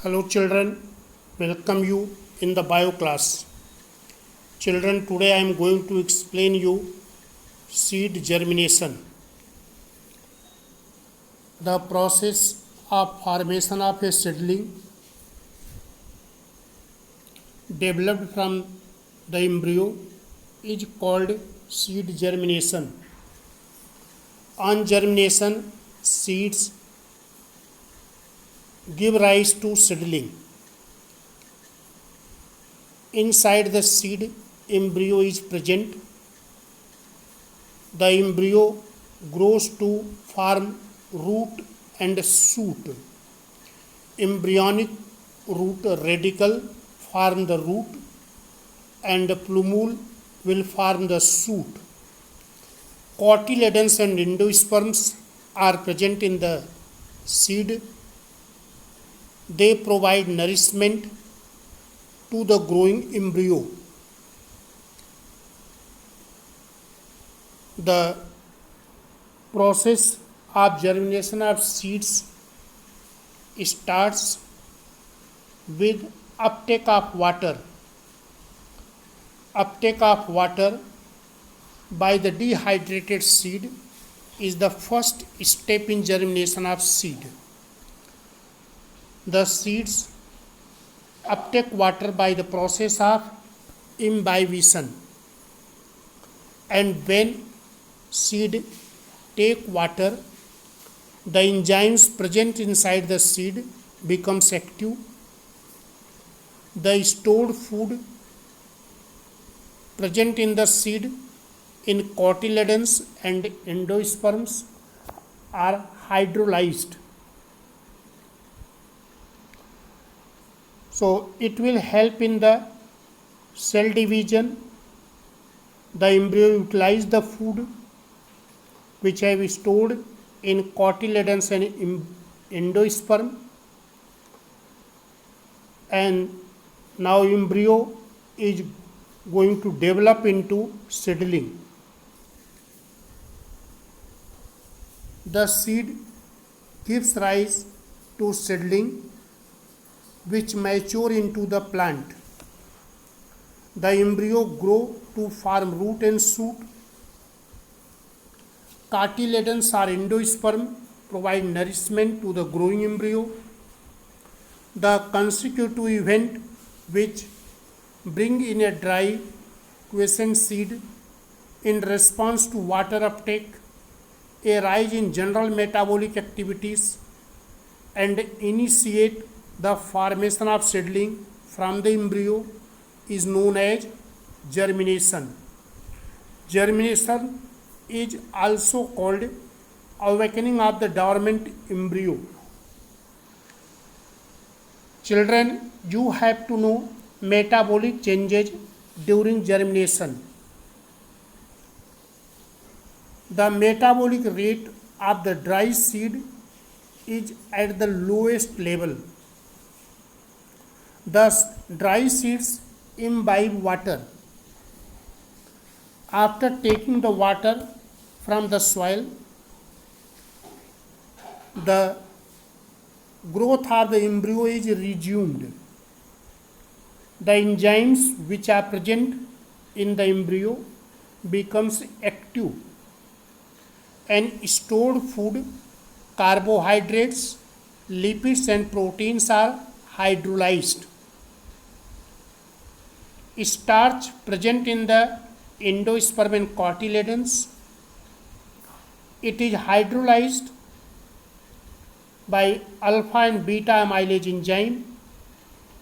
Hello children, welcome you in the bio class. Children, today I am going to explain you seed germination. The process of formation of a seedling developed from the embryo is called seed germination. On germination, seeds give rise to seedling. Inside the seed, embryo is present. The embryo grows to form root and shoot. Embryonic root radicle form the root and plumule will form the shoot. Cotyledons and endosperms are present in the seed. They provide nourishment to the growing embryo. The process of germination of seeds starts with uptake of water. Uptake of water by the dehydrated seed is the first step in germination of seed. The seeds uptake water by the process of imbibition, and when seed take water, the enzymes present inside the seed becomes active. The stored food present in the seed in cotyledons and endosperms are hydrolyzed. So it will help in the cell division. The embryo utilize the food which have stored in cotyledons and endosperm, and now embryo is going to develop into seedling. The seed gives rise to seedling which mature into the plant. The embryo grow to form root and shoot. Cotyledons or endosperm provide nourishment to the growing embryo. The consecutive event which bring in a dry quiescent seed in response to water uptake, a rise in general metabolic activities, and initiate the formation of seedling from the embryo is known as germination. Germination is also called awakening of the dormant embryo. Children, you have to know metabolic changes during germination. The metabolic rate of the dry seed is at the lowest level. Thus, dry seeds imbibe water. After taking the water from the soil, the growth of the embryo is resumed. The enzymes which are present in the embryo becomes active, and stored food, carbohydrates, lipids and proteins are hydrolyzed. Starch present in the endosperm and cotyledons, it is hydrolyzed by alpha and beta amylase enzyme.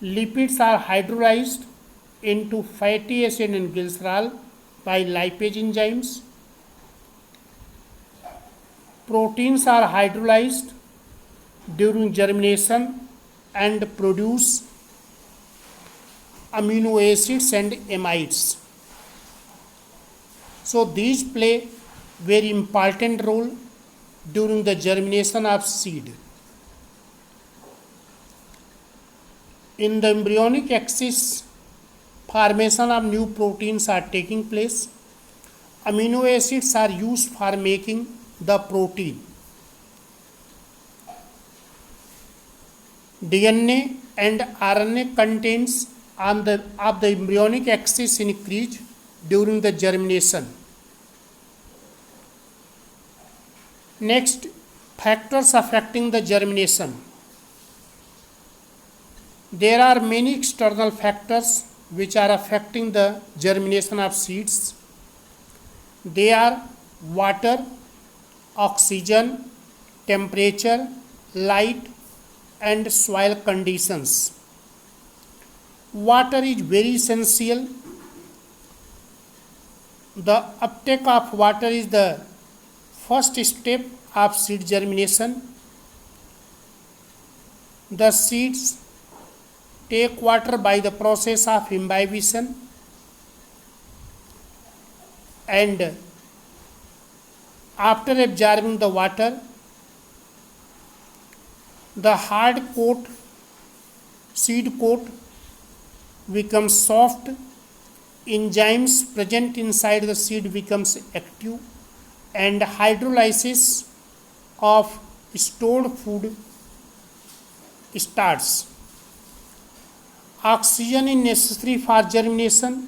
Lipids are hydrolyzed into fatty acid and glycerol by lipase enzymes. Proteins are hydrolyzed during germination and produce amino acids and amides. So these play very important role during the germination of seed. In the embryonic axis, formation of new proteins are taking place. Amino acids are used for making the protein. DNA and RNA contents of the embryonic axis increase during the germination. Next, factors affecting the germination. There are many external factors which are affecting the germination of seeds. They are water, oxygen, temperature, light, and soil conditions. Water is very essential. The uptake of water is the first step of seed germination. The seeds take water by the process of imbibition, and after absorbing the water, the hard coat, seed coat, becomes soft. Enzymes present inside the seed becomes active, and hydrolysis of stored food starts. Oxygen is necessary for germination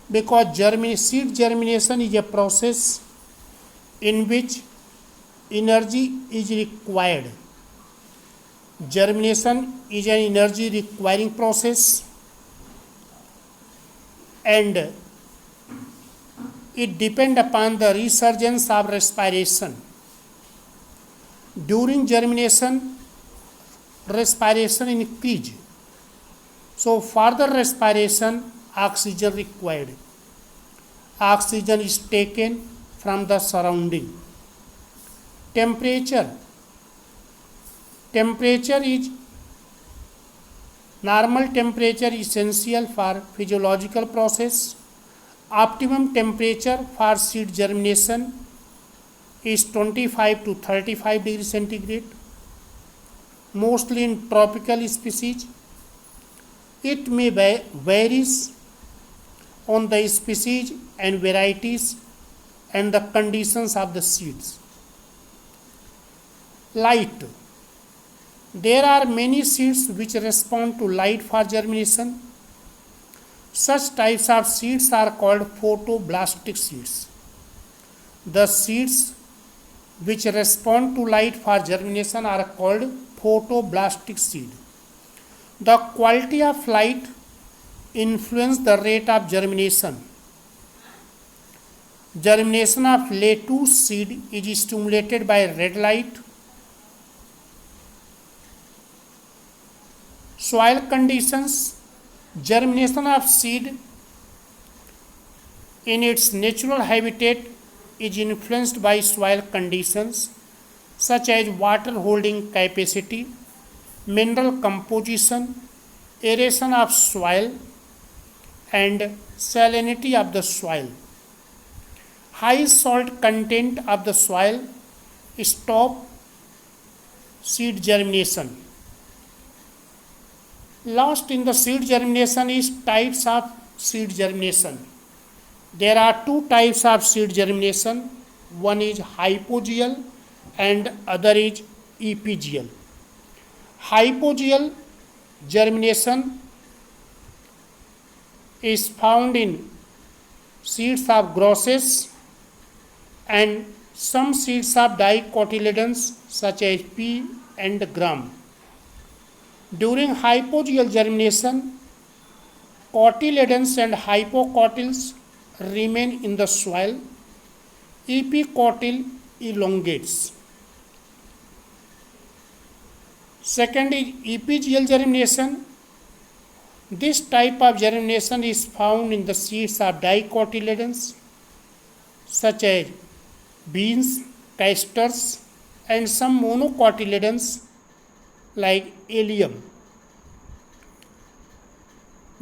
because seed germination is a process in which energy is required. Germination is an energy requiring process, and it depends upon the resurgence of respiration. During germination, respiration increases. So further respiration, oxygen required. Oxygen is taken from the surrounding. Temperature is normal temperature essential for physiological process. Optimum temperature for seed germination is 25 to 35 degrees centigrade, mostly in tropical species. It may varies on the species and varieties and the conditions of the seeds. Light. There are many seeds which respond to light for germination. Such types of seeds are called photoblastic seeds. The seeds which respond to light for germination are called photoblastic seed. The quality of light influences the rate of germination. Germination of lettuce seed is stimulated by red light. Soil conditions. Germination of seed in its natural habitat is influenced by soil conditions such as water holding capacity, mineral composition, aeration of soil, and salinity of the soil. High salt content of the soil stop seed germination. Last in the seed germination is types of seed germination. There are two types of seed germination. One is hypogeal and other is epigeal. Hypogeal germination is found in seeds of grasses and some seeds of dicotyledons such as pea and gram. During hypogeal germination, cotyledons and hypocotyls remain in the soil. Epicotyl elongates. Second is epigeal germination. This type of germination is found in the seeds of dicotyledons such as beans, castors, and some monocotyledons like allium.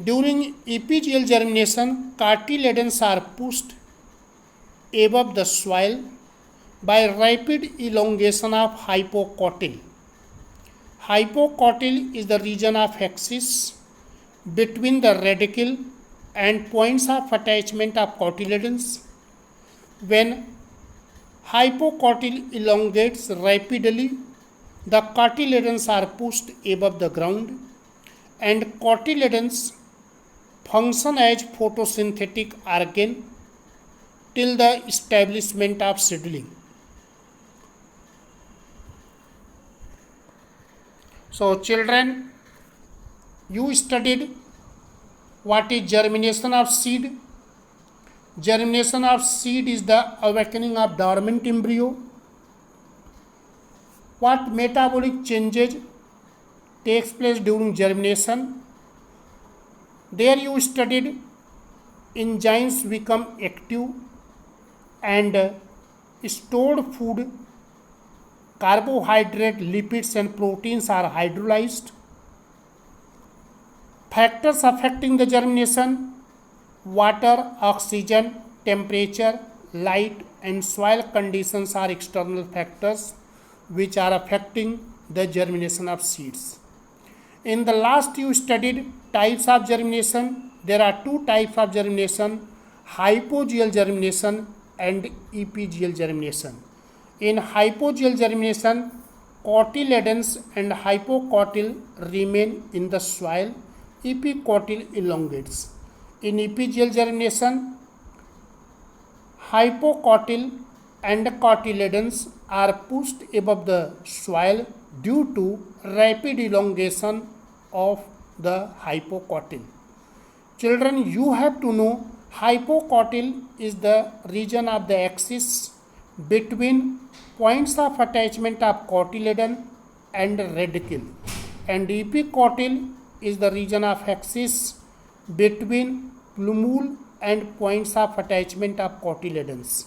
During epigeal germination, cotyledons are pushed above the soil by rapid elongation of hypocotyl. Hypocotyl is the region of axis between the radicle and points of attachment of cotyledons. When hypocotyl elongates rapidly, the cotyledons are pushed above the ground and cotyledons function as photosynthetic organ till the establishment of seedling. So children, you studied what is germination of seed. Germination of seed is the awakening of dormant embryo. What metabolic changes takes place during germination? There you studied enzymes become active and stored food, carbohydrate, lipids and proteins are hydrolyzed. Factors affecting the germination: water, oxygen, temperature, light and soil conditions are external factors which are affecting the germination of seeds. In the last you studied types of germination. There are two types of germination: hypogeal germination and epigeal germination. In hypogeal germination, cotyledons and hypocotyl remain in the soil, epicotyl elongates. In epigeal germination, hypocotyl and cotyledons are pushed above the soil due to rapid elongation of the hypocotyl. Children, you have to know hypocotyl is the region of the axis between points of attachment of cotyledon and radicle, and epicotyl is the region of axis between plumule and points of attachment of cotyledons.